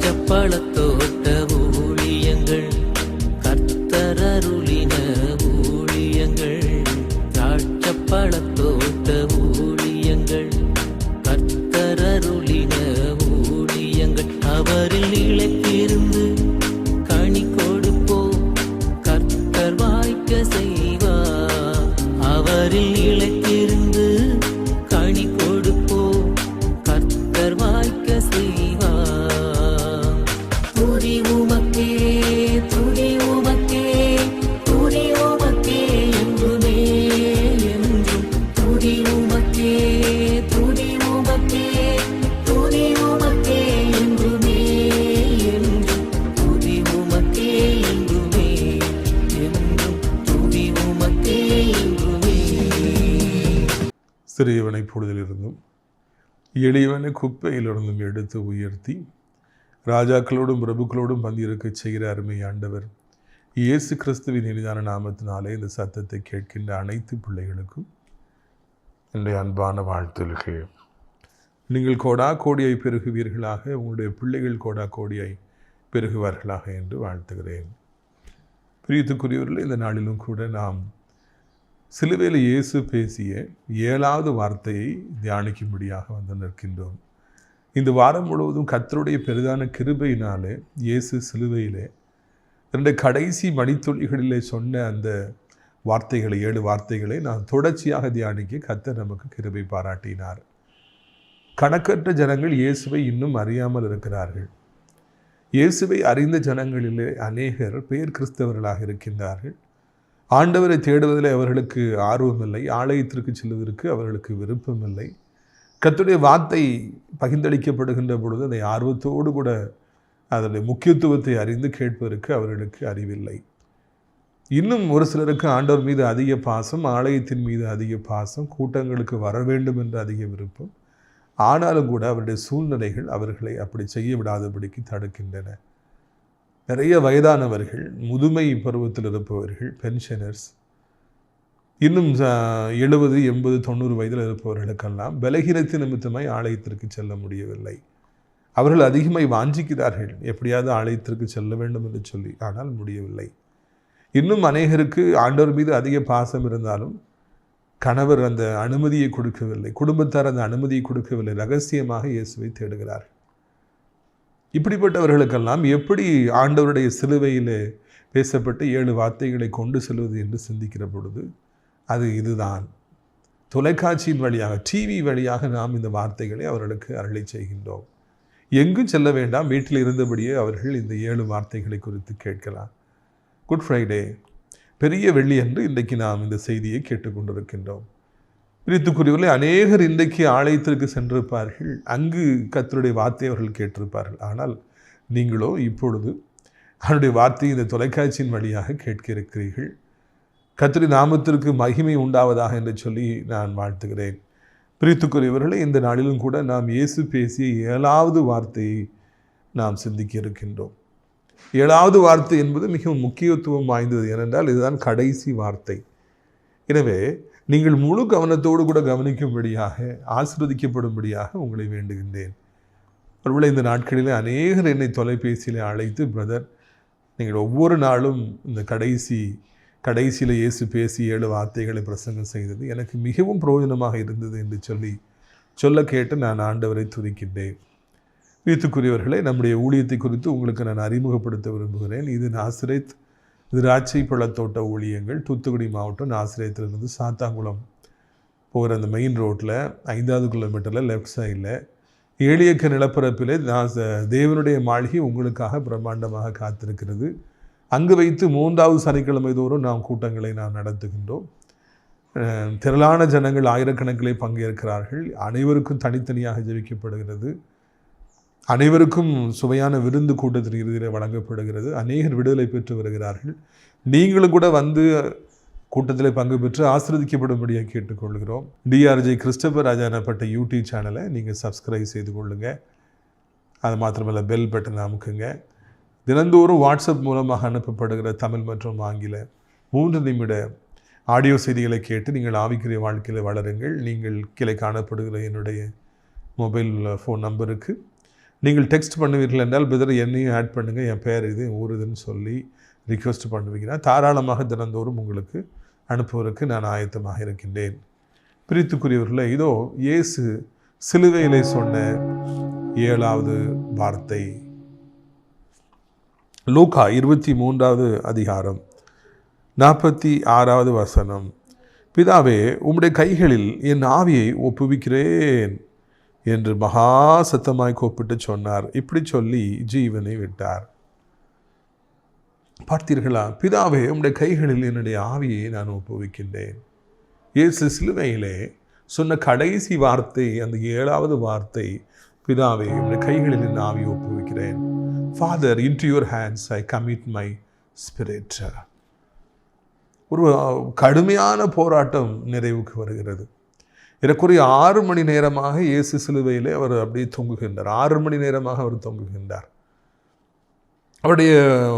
திராட்சப்பழத்தோட்ட ஊழியங்கள் கர்த்தரருளின ஊழியங்கள் திராட்சப்பழத்தோட்ட ஊழியங்கள் கர்த்தரருளின ஊழியங்கள் அவரில் நிலைத்திருந்து கனி கொடுப்போம் கர்த்தர் வாய்க்க செய்வார் அவரில் நிலைத்திருந்து கனி கொடுப்போம் கர்த்தர் வாய்க்க செய்வார் துதி உமக்கே துதி உமக்கே துதி உமக்கே என்றுமே என்றும் துதி உமக்கே துதி உமக்கே துதி உமக்கே என்றுமே என்றும் துதி உமக்கே என்றுமே என்றும் துதி உமக்கே என்றுமே. சிறியவனை பொழுதிலிருந்தும் எளியவனை குப்பையிலிருந்தும் எடுத்து உயர்த்தி ராஜாக்களோடும் பிரபுக்களோடும் பந்தியிருக்கச் செய்கிற அருமை ஆண்டவர் இயேசு கிறிஸ்துவின் இனிதான நாமத்தினாலே இந்த சத்தத்தை கேட்கின்ற அனைத்து பிள்ளைகளுக்கும் என்னுடைய அன்பான வாழ்த்துகள். நீங்கள் கோடா கோடியாய் பெருகுவீர்களாக, உங்களுடைய பிள்ளைகள் கோடா கோடியாய் பெருகுவார்களாக என்று வாழ்த்துகிறேன். பிரியத்துக்குரியவர்கள், இந்த நாளிலும் கூட நாம் சிலுவையில் இயேசு பேசிய 7வது வார்த்தையை தியானிக்கும்படியாக வந்து நிற்கின்றோம். இந்த வாரம் முழுவதும் கர்த்தருடைய பெரிதான கிருபையினாலே இயேசு சிலுவையிலே 2 கடைசி மணித்துளிகளிலே சொன்ன அந்த வார்த்தைகளை 7 வார்த்தைகளை நாம் தொடர்ச்சியாக தியானிக்க கர்த்தர் நமக்கு கிருபை பாராட்டினார். கணக்கற்ற ஜனங்கள் இயேசுவை இன்னும் அறியாமல் இருக்கிறார்கள். இயேசுவை அறிந்த ஜனங்களிலே அநேகர் பேர் கிறிஸ்தவர்களாக இருக்கின்றார்கள். ஆண்டவரை தேடுவதில் அவர்களுக்கு ஆர்வமில்லை, ஆலயத்திற்கு செல்வதற்கு அவர்களுக்கு விருப்பமில்லை. கர்த்தருடைய வார்த்தை பகிர்ந்தளிக்கப்படுகின்ற பொழுது அதை ஆர்வத்தோடு கூட அதனுடைய முக்கியத்துவத்தை அறிந்து கேட்பதற்கு அவர்களுக்கு அறிவில்லை. இன்னும் ஒரு சிலருக்கு ஆண்டவர் மீது அதிக பாசம், ஆலயத்தின் மீது அதிக பாசம், கூட்டங்களுக்கு வர வேண்டும் என்ற அதிக விருப்பம். ஆனாலும் கூட அவருடைய சூழ்நிலைகள் அவர்களை அப்படி செய்ய விடாதபடிக்கு தடுக்கின்றன. நிறைய வயதானவர்கள், முதுமை பருவத்தில் இருப்பவர்கள், பென்ஷனர்ஸ், இன்னும் 70, 80, 90 வயதில் இருப்பவர்களுக்கெல்லாம் பலகீனத்தின் நிமித்தமாய் ஆலயத்திற்கு செல்ல முடியவில்லை. அவர்கள் அதிகமாய் வாஞ்சிக்கிறார்கள், எப்படியாவது ஆலயத்திற்கு செல்ல வேண்டும் என்று சொல்லி, ஆனால் முடியவில்லை. இன்னும் அநேகருக்கு ஆண்டவர் மீது அதிக பாசம் இருந்தாலும் கணவர் அந்த அனுமதியை கொடுக்கவில்லை, குடும்பத்தார் அந்த அனுமதியை கொடுக்கவில்லை, ரகசியமாக இயேசுவை தேடுகிறார்கள். இப்படிப்பட்டவர்களுக்கெல்லாம் எப்படி ஆண்டவருடைய சிலுவையில் பேசப்பட்ட 7 வார்த்தைகளை கொண்டு செல்வது என்று சிந்திக்கிற பொழுது அது இதுதான். தொலைக்காட்சியின் வழியாக, டிவி வழியாக நாம் இந்த வார்த்தைகளை அவர்களுக்கு அருளை செய்கின்றோம். எங்கும் செல்ல வேண்டாம், வீட்டில் இருந்தபடியே அவர்கள் இந்த 7 வார்த்தைகளை குறித்து கேட்கலாம். குட் ஃப்ரைடே, பெரிய வெள்ளி அன்று இன்றைக்கு நாம் இந்த செய்தியை கேட்டுக்கொண்டிருக்கின்றோம். பிரியத்துக்குரியவர்களே, அநேகர் இன்றைக்கு ஆலயத்திற்கு சென்றிருப்பார்கள், அங்கு கர்த்தருடைய வார்த்தையை அவர்கள் கேட்டிருப்பார்கள். ஆனால் நீங்களோ இப்பொழுது அவருடைய வார்த்தையை இந்த தொலைக்காட்சியின் வழியாக கேட்க இருக்கிறீர்கள். கர்த்தருடைய நாமத்திற்கு மகிமை உண்டாவதாக என்று சொல்லி நான் வாழ்த்துகிறேன். பிரியத்துக்குரியவர்களே, இந்த நாளிலும் கூட நாம் இயேசு பேசிய 7வது வார்த்தையை நாம் சிந்திக்க இருக்கின்றோம். 7வது வார்த்தை என்பது மிகவும் முக்கியத்துவம் வாய்ந்தது. ஏனென்றால் இதுதான் கடைசி வார்த்தை. எனவே நீங்கள் முழு கவனத்தோடு கூட கவனிக்கும்படியாக, ஆசீர்வதிக்கப்படும்படியாக உங்களை வேண்டுகின்றேன். ஒருவேளை இந்த நாட்களில் அநேகர் என்னை தொலைபேசியில் அழைத்து, பிரதர், நீங்கள் ஒவ்வொரு நாளும் இந்த கடைசியில் இயேசு பேசி 7 வார்த்தைகளை பிரசங்கம் செய்தது எனக்கு மிகவும் பிரயோஜனமாக இருந்தது என்று சொல்ல கேட்டு நான் ஆண்டவரை துதிக்கின்றேன். வீட்டுக்குரியவர்களே, நம்முடைய ஊழியத்தை குறித்து உங்களுக்கு நான் அறிமுகப்படுத்த விரும்புகிறேன். இது நாசரேத் திராட்சை பழத்தோட்ட ஊழியங்கள், தூத்துக்குடி மாவட்டம் நாசரேத்திலிருந்து சாத்தாங்குளம் போகிற அந்த மெயின் ரோட்டில் 5வது கிலோமீட்டரில் லெஃப்ட் சைடில் 7 ஏக்கர் நிலப்பரப்பில் தேவனுடைய மாளிகை உங்களுக்காக பிரம்மாண்டமாக காத்திருக்கிறது. அங்கு வைத்து 3வது சனிக்கிழமை தோறும் நாம் கூட்டங்களை நாம் நடத்துகின்றோம். திரளான ஜனங்கள் ஆயிரக்கணக்கிலே பங்கேற்கிறார்கள். அனைவருக்கும் தனித்தனியாக ஜெபிக்கப்படுகிறது. அனைவருக்கும் சுவையான விருந்து கூட்டத்தின் இறுதியில் வழங்கப்படுகிறது. அநேகர் விடுதலை பெற்று வருகிறார்கள். நீங்களும் கூட வந்து கூட்டத்தில் பங்கு பெற்று ஆசீர்வதிக்கப்படும்படியாக கேட்டுக்கொள்கிறோம். டிஆர்ஜே கிறிஸ்டபர் ராஜா எனப்பட்ட யூடியூப் சேனலை நீங்கள் சப்ஸ்கிரைப் செய்து கொள்ளுங்கள். அது மாத்திரமல்ல, பெல் பட்டன் அமுக்குங்க. தினந்தோறும் வாட்ஸ்அப் மூலமாக அனுப்பப்படுகிற தமிழ் மற்றும் ஆங்கில 3 நிமிட ஆடியோ செய்திகளை கேட்டு நீங்கள் ஆவிக்குரிய வாழ்க்கையில் வளருங்கள். நீங்கள் கீழே காணப்படுகிற என்னுடைய மொபைல் ஃபோன் நம்பருக்கு நீங்கள் டெக்ஸ்ட் பண்ணுவீர்கள் என்றால் பிரதர் என்னையும் ஆட் பண்ணுங்கள், என் பேர் இது, ஊர் இதுன்னு சொல்லி ரிக்வெஸ்ட் பண்ணுவீங்கன்னா தாராளமாக தினந்தோறும் உங்களுக்கு அனுப்புவதற்கு நான் ஆயத்தமாக இருக்கின்றேன். பிரித்துக்குரியவர்களே, இதோ இயேசு சிலுவையிலே சொன்ன 7வது வார்த்தை. லூக்கா 23வது அதிகாரம் 46வது வசனம். பிதாவே, உம்முடைய கைகளில் என் ஆவியை ஒப்புவிக்கிறேன் என்று மகா சத்தமாய் கூப்பிட்டு சொன்னார். இப்படி சொல்லி ஜீவனை விட்டார். பார்த்தீர்களா? பிதாவே, உம்முடைய கைகளில் என்னுடைய ஆவியை நான் ஒப்புவிக்கின்றேன். இயேசு சிலுவையிலே சொன்ன கடைசி வார்த்தை, அந்த 7வது வார்த்தை, பிதாவே, உம்முடைய கைகளில் என் ஆவியை ஒப்புவிக்கிறேன். Father, into your hands I commit my spirit. ஒரு கடுமையான போராட்டம் நிறைவுக்கு வருகிறது. ஏறக்குறைய 6 மணி நேரமாக இயேசு சிலுவையிலே அவர் அப்படியே தொங்குகின்றார். 6 மணி நேரமாக அவர் தொங்குகின்றார். அவருடைய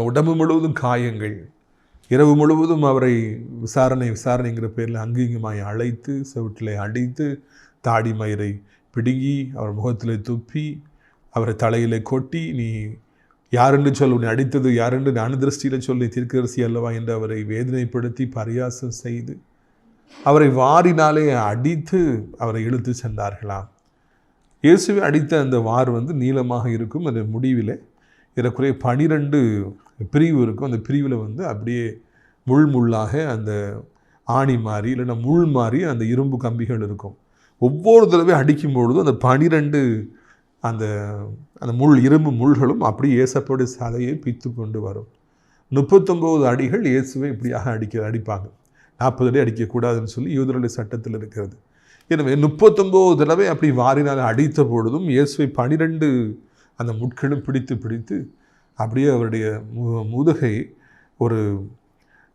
உடம்பு முழுவதும் காயங்கள். இரவு முழுவதும் அவரை விசாரணைங்கிற பேரில் அங்கிங்குமாய் அழைத்து, செவிட்டிலே அடித்து, தாடி மயிரை பிடுங்கி, அவர் முகத்திலே துப்பி, அவரை தலையிலே கொட்டி, நீ யாரென்று சொல், உன்னை அடித்தது யாரென்று ஞான திருஷ்டியில் சொல்லி தீர்க்கதரிசி அல்லவா என்று அவரை வேதனைப்படுத்தி பரியாசம் செய்து, அவரை வாரினாலே அடித்து அவரை இழுத்து சென்றார்களாம். இயேசுவை அடித்த அந்த வார் நீளமாக இருக்கும். அந்த முடிவில் ஏறக்குறைய 12 பிரிவு இருக்கும். அந்த பிரிவில் அப்படியே முள்ளாக அந்த ஆணி மாதிரி இல்லைன்னா முள் மாதிரி அந்த இரும்பு கம்பிகள் இருக்கும். ஒவ்வொரு தடவை அடிக்கும் பொழுதும் அந்த 12 அந்த அந்த இரும்பு முள்களும் அப்படியே இயேசுவோட சதையை பித்து கொண்டு வரும். 39 அடிகள் இயேசுவை இப்படியாக அடிப்பாங்க. 40 அடி அடிக்கக்கூடாதுன்னு சொல்லி யூதருடைய சட்டத்தில் இருக்கிறது. எனவே 39 தடவை அப்படி வாரினால் அடித்த பொழுதும் இயேசுவை 12 அந்த முட்களும் பிடித்து அப்படியே அவருடைய முதுகை ஒரு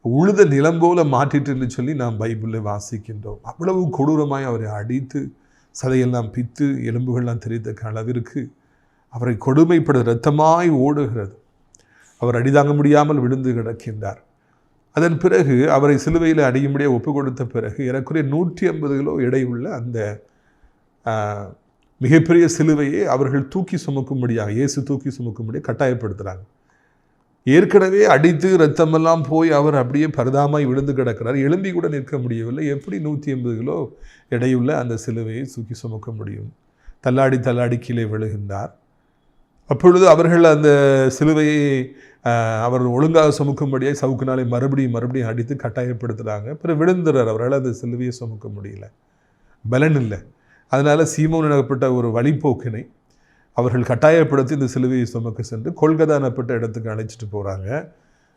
உழுத நிலம் போல மாற்றிட்டுன்னு சொல்லி நாம் பைபிளில் வாசிக்கின்றோம். அவ்வளவு கொடூரமாய் அவரை அடித்து சதையெல்லாம் பித்து எலும்புகள்லாம் தெரிந்த அளவிற்கு அவரை கொடுமைப்பட இரத்தமாய் ஓடுகிறது. அவர் அடிதாங்க முடியாமல் விழுந்து கிடக்கின்றார். அதன் பிறகு அவரை சிலுவையில் அடியும்படியே ஒப்பு கொடுத்த பிறகு ஏறக்குறைய 150 கிலோ எடையுள்ள அந்த மிகப்பெரிய சிலுவையை அவர்கள் தூக்கி சுமக்கும்படியாக, இயேசு தூக்கி சுமக்கும்படியாக கட்டாயப்படுத்துகிறாங்க. ஏற்கனவே அடித்து ரத்தமெல்லாம் போய் அவர் அப்படியே பரதாமாய் விழுந்து கிடக்கிறார். எழும்பி கூட நிற்க முடியவில்லை. எப்படி 150 கிலோ எடையுள்ள அந்த சிலுவையை தூக்கி சுமக்க முடியும்? தள்ளாடி கீழே விழுகின்றார். அப்பொழுது அவர்கள் அந்த சிலுவையை அவர் ஒழுங்காக சுமக்கும்படியாக சவுக்குனாலே மறுபடியும் அடித்து கட்டாயப்படுத்துகிறாங்க. பிறகு விழுந்துறார். அவரால் அந்த சிலுவையை சுமக்க முடியல, பலன் இல்லை. அதனால் சீமோன் எனப்பட்ட ஒரு வழிப்போக்கினை அவர்கள் கட்டாயப்படுத்தி இந்த சிலுவையை சுமக்க சென்று கொல்கதா எனப்பட்ட இடத்துக்கு அழைச்சிட்டு போகிறாங்க.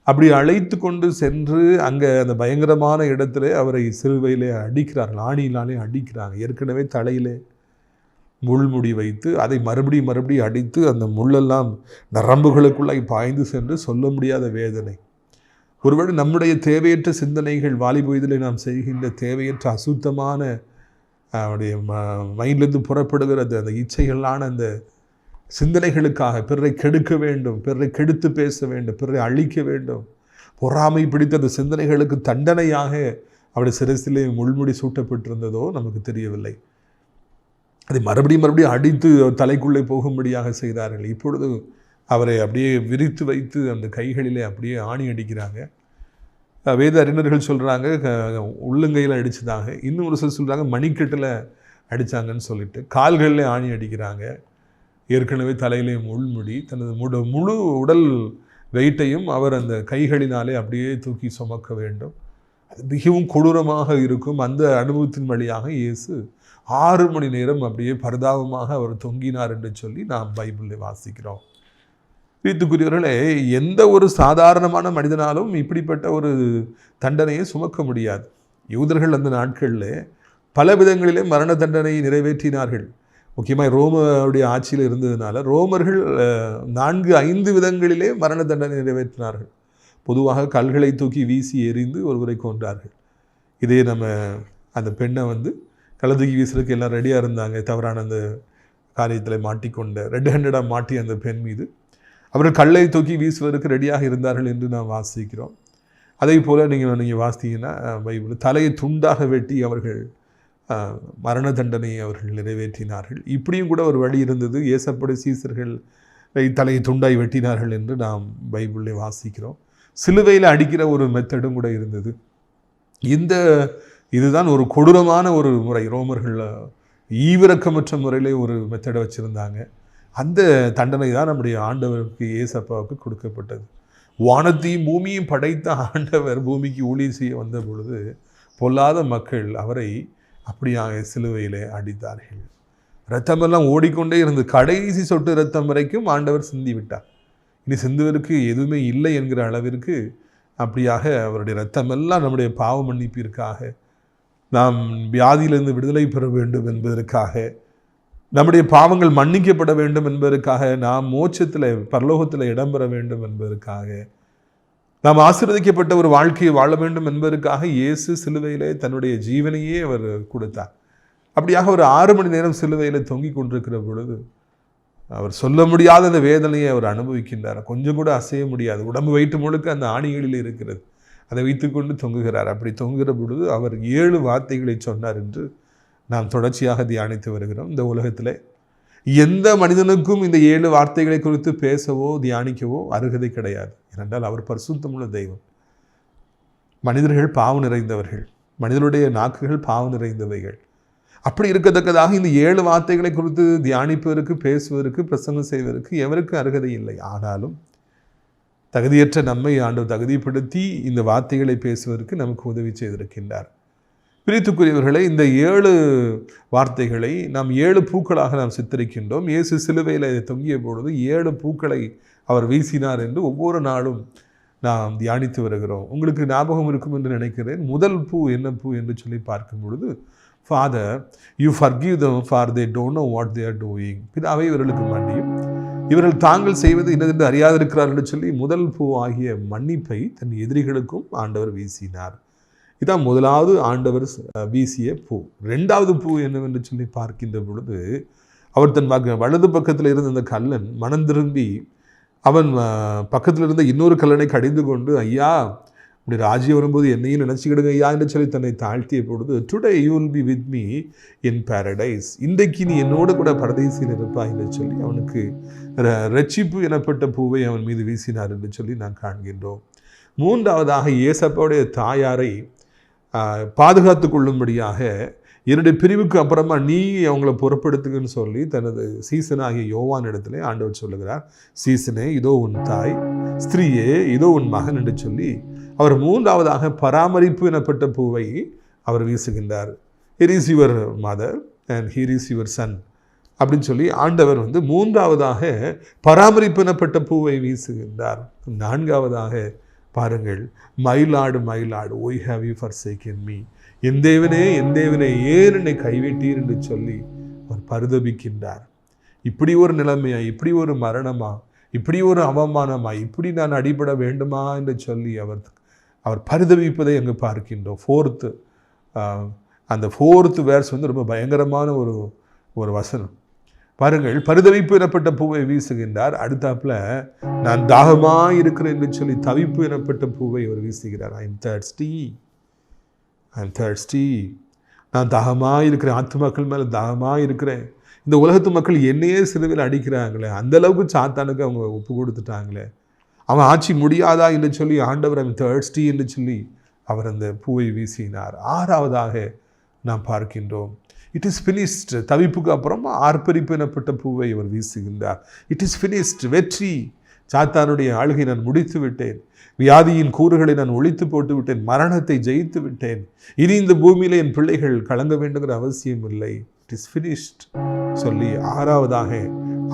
அப்படி அழைத்து கொண்டு சென்று அங்கே அந்த பயங்கரமான இடத்துல அவரை சிலுவையிலே அடிக்கிறார்கள், ஆணியினாலே அடிக்கிறாங்க. ஏற்கனவே தலையிலே முள்முடி வைத்து அதை மறுபடியும் அடித்து அந்த முள்ளெல்லாம் நரம்புகளுக்குள்ளாய் பாய்ந்து சென்று சொல்ல முடியாத வேதனை. ஒருவேளை நம்முடைய தேவையற்ற சிந்தனைகள், வாலிப வயதிலே நாம் செய்கின்ற தேவையற்ற அசுத்தமான அவருடைய மைண்ட்லேருந்து புறப்படுகிறது அந்த இச்சைகளான அந்த சிந்தனைகளுக்காக பிறரை கெடுக்க வேண்டும், பிறரை கெடுத்து பேச வேண்டும், பிறரை அழிக்க வேண்டும், பொறாமை பிடித்த அந்த சிந்தனைகளுக்கு தண்டனையாக அவருடைய சிரசிலே முள்முடி சூட்டப்பட்டிருந்ததோ நமக்கு தெரியவில்லை. அதை மறுபடியும் அடித்து தலைக்குள்ளே போகும்படியாக செய்தார்கள். இப்பொழுது அவரை அப்படியே விரித்து வைத்து அந்த கைகளிலே அப்படியே ஆணி அடிக்கிறாங்க. வேத அறிஞர்கள் சொல்கிறாங்க உள்ளங்கையில் அடித்ததாக, இன்னும் ஒரு சிலர் சொல்கிறாங்க மணிக்கட்டில் அடித்தாங்கன்னு சொல்லிட்டு. கால்களில் ஆணி அடிக்கிறாங்க. ஏற்கனவே தலையிலே முள்முடி, தனது முழு உடல் வெயிட்டையும் அவர் அந்த கைகளினாலே அப்படியே தூக்கி சுமக்க வேண்டும். அது மிகவும் கொடூரமாக இருக்கும். அந்த அனுபவத்தின் வழியாக இயேசு 6 மணி நேரம் அப்படியே பரிதாபமாக அவர் தொங்கினார் என்று சொல்லி நாம் பைபிளில் வாசிக்கிறோம். வீட்டுக்குரியவர்களே, எந்த ஒரு சாதாரணமான மனிதனாலும் இப்படிப்பட்ட ஒரு தண்டனையை சுமக்க முடியாது. யூதர்கள் அந்த நாட்களில் பல விதங்களிலே மரண தண்டனையை நிறைவேற்றினார்கள். முக்கியமாக ரோமருடைய ஆட்சியில் இருந்ததுனால ரோமர்கள் 4-5 விதங்களிலே மரண தண்டனை நிறைவேற்றினார்கள். பொதுவாக கல்களை தூக்கி வீசி எறிந்து ஒருவரை கொன்றார்கள். இதே நம்ம அந்த பெண்ணை கல்லை தூக்கி வீசுறதுக்கு எல்லாம் ரெடியாக இருந்தாங்க. தவறான அந்த காரியத்தில் மாட்டிக்கொண்ட ரெட் ஹேண்டடாக மாட்டி அந்த பெண் மீது அவர்கள் கல்லை தூக்கி வீசுவதற்கு ரெடியாக இருந்தார்கள் என்று நாம் வாசிக்கிறோம். அதே போல் நீங்கள் வாசித்தீங்கன்னா பைபிள் தலையை துண்டாக வெட்டி அவர்கள் மரண தண்டனையை அவர்கள் நிறைவேற்றினார்கள். இப்படியும் கூட ஒரு வழி இருந்தது. ஏசப்படி சீசர்கள் தலையை துண்டாய் வெட்டினார்கள் என்று நாம் பைபிளில் வாசிக்கிறோம். சிலுவையில் அடிக்கிற ஒரு மெத்தடும் கூட இருந்தது. இதுதான் ஒரு கொடூரமான ஒரு முறை. ரோமர்கள் ஈவிரக்கமற்ற முறையிலே ஒரு மெத்தடை வச்சுருந்தாங்க. அந்த தண்டனை தான் நம்முடைய ஆண்டவருக்கு ஏசப்பாவுக்கு கொடுக்கப்பட்டது. வானத்தையும் பூமியும் படைத்த ஆண்டவர் பூமிக்கு ஊழியம் செய்ய வந்த பொழுது பொல்லாத மக்கள் அவரை அப்படியாக சிலுவையிலே அடித்தார்கள். இரத்தமெல்லாம் ஓடிக்கொண்டே இருந்து கடைசி சொட்டு இரத்தம் வரைக்கும் ஆண்டவர் சிந்தி விட்டார். இனி சிந்துவதற்கு எதுவுமே இல்லை என்கிற அளவிற்கு அப்படியாக அவருடைய இரத்தமெல்லாம் நம்முடைய பாவ மன்னிப்பிற்காக, நாம் வியாதியிலிருந்து விடுதலை பெற வேண்டும் என்பதற்காக, நம்முடைய பாவங்கள் மன்னிக்கப்பட வேண்டும் என்பதற்காக, நாம் மோட்சத்தில் பரலோகத்தில் இடம்பெற வேண்டும் என்பதற்காக, நாம் ஆசீர்வதிக்கப்பட்ட ஒரு வாழ்க்கையை வாழ வேண்டும் என்பதற்காக இயேசு சிலுவையிலே தன்னுடைய ஜீவனையே அவர் கொடுத்தார். அப்படியாக ஒரு 6 மணி நேரம் சிலுவையில் தொங்கிக் கொண்டிருக்கிற பொழுது அவர் சொல்ல முடியாத அந்த வேதனையை அவர் அனுபவிக்கின்றார். கொஞ்சம் கூட அசைய முடியாது. உடம்பு வயிற்று முழுக்க அந்த ஆணிகளில் இருக்கிறது. அதை வைத்துக்கொண்டு தொங்குகிறார். அப்படி தொங்குகிற பொழுது அவர் 7 வார்த்தைகளை சொன்னார் என்று நாம் தொடர்ச்சியாக தியானித்து வருகிறோம். இந்த உலகத்தில் எந்த மனிதனுக்கும் இந்த 7 வார்த்தைகளை குறித்து பேசவோ தியானிக்கவோ அருகதை கிடையாது. ஏனென்றால் அவர் பரிசுத்தமுள்ள தெய்வம். மனிதர்கள் பாவம் நிறைந்தவர்கள், மனிதனுடைய நாக்குகள் பாவம் நிறைந்தவைகள். அப்படி இருக்கத்தக்கதாக இந்த 7 வார்த்தைகளை குறித்து தியானிப்பதற்கு, பேசுவதற்கு, பிரசங்கம் செய்வதற்கு எவருக்கு அருகதை இல்லை. ஆனாலும் தகுதியற்ற நம்மை ஆண்டவர் தகுதிப்படுத்தி இந்த வார்த்தைகளை பேசுவதற்கு நமக்கு உதவி செய்திருக்கின்றார். பிரித்துக்குரியவர்களை, இந்த 7 வார்த்தைகளை நாம் 7 பூக்களாக நாம் சித்தரிக்கின்றோம். இயேசு சிலுவையில் தொங்கிய பொழுது 7 பூக்களை அவர் வீசினார் என்று ஒவ்வொரு நாளும் நாம் தியானித்து வருகிறோம். உங்களுக்கு ஞாபகம் இருக்கும் என்று நினைக்கிறேன். முதல் பூ என்ன பூ என்று சொல்லி பார்க்கும் பொழுது, father you forgive them for they don't know what they are doing. பிதாவே இவர்களுக்கு மன்னியும், இவர்கள் தாங்கள் செய்வது இன்னதென்று அறியாதிருக்கிறார்கள் என்று சொல்லி முதல் பூ ஆகிய மன்னிப்பை தன் எதிரிகளுக்கும் ஆண்டவர் வீசினார். இதான் முதலாவது ஆண்டவர் வீசிய பூ. 2வது பூ என்னவென்று சொல்லி பார்க்கின்ற பொழுது, அவர் தன் வலது பக்கத்தில் இருந்த அந்த கல்லன் மனம் திரும்பி அவன் பக்கத்தில் இருந்த இன்னொரு கல்லனை கடிந்து கொண்டு, ஐயா அப்படி ராஜ்யம் வரும்போது என்னையும் நினச்சிக்கிடுங்க ஐயா என்று சொல்லி தன்னை தாழ்த்திய பொழுது, today you will be with me in Paradise, இன்றைக்கு நீ என்னோடு கூட பரதேசியில் இருப்பாய் என்று சொல்லி அவனுக்கு ரட்சிப்பு எனப்பட்ட பூவை அவன் மீது வீசினார் என்று சொல்லி நான் காண்கின்றோம். 3வதாக இயேசப்பாவுடைய தாயாரை பாதுகாத்து கொள்ளும்படியாக என்னுடைய பிரிவுக்கு அப்புறமா நீ அவங்கள பொறுப்படுத்துங்கன்னு சொல்லி தனது சீசனாகிய யோவான் இடத்துல ஆண்டவர் சொல்லுகிறார். சீசனே இதோ உன் தாய், ஸ்திரீயே இதோ உன் மகன் என்று சொல்லி அவர் 3வதாக பராமரிப்பு எனப்பட்ட பூவை அவர் வீசுகின்றார். Here is your mother and here is your son அப்படின்னு சொல்லி ஆண்டவர் 3வதாக பராமரிப்பு எனப்பட்ட பூவை வீசுகின்றார். 4வதாக பாருங்கள், my Lord my Lord why have you forsaken me, என் தேவனே என் தேவனே ஏன் என்னை கைவிட்டீர் என்று சொல்லி அவர் பரிதபிக்கின்றார். இப்படி ஒரு நிலைமையா, இப்படி ஒரு மரணமா, இப்படி ஒரு அவமானமா, இப்படி நான் அடிபட வேண்டுமா என்று சொல்லி அவர் பரிதபிப்பதை அங்கு பார்க்கின்றோம். அந்த 4th வேர்ஸ் ரொம்ப பயங்கரமான ஒரு வசனம். பாருங்கள், பரிதவிப்பு எனப்பட்ட பூவை வீசுகின்றார். அடுத்தாப்புல நான் தாகமாக இருக்கிறேன் என்று சொல்லி தவிப்பு எனப்பட்ட பூவை அவர் வீசுகிறார். ஐ எம் thirsty, நான் தாகமாக இருக்கிறேன், ஆத்துமாக்கள் மேலே தாகமாக இருக்கிறேன். இந்த உலகத்து மக்கள் என்னையே சிலுவையில் அடிக்கிறாங்களே, அந்த அளவுக்கு சாத்தானுக்கு அவங்க ஒப்பு கொடுத்துட்டாங்களே, அவன் ஆட்சி முடியாதா என்று சொல்லி ஆண்டவர் ஐ எம் thirsty என்று சொல்லி அவர் அந்த பூவை வீசினார். 6வதாக நாம் பார்க்கின்றோம், இட் இஸ் ஃபினிஷ்ட், தவிப்புக்கு அப்புறம் ஆர்ப்பரிப்பு எனப்பட்ட பூவை அவர் வீசுகின்றார். இட் இஸ் ஃபினிஷ்ட், வெற்றி, சாத்தானுடைய ஆளுகை நான் முடித்து விட்டேன், வியாதியின் கூறுகளை நான் ஒழித்து போட்டு விட்டேன், மரணத்தை ஜெயித்து விட்டேன், இனி இந்த பூமியில் என் பிள்ளைகள் கலங்க வேண்டுங்கிற அவசியம் இல்லை, இட் இஸ் ஃபினிஷ்ட் சொல்லி 6வதாக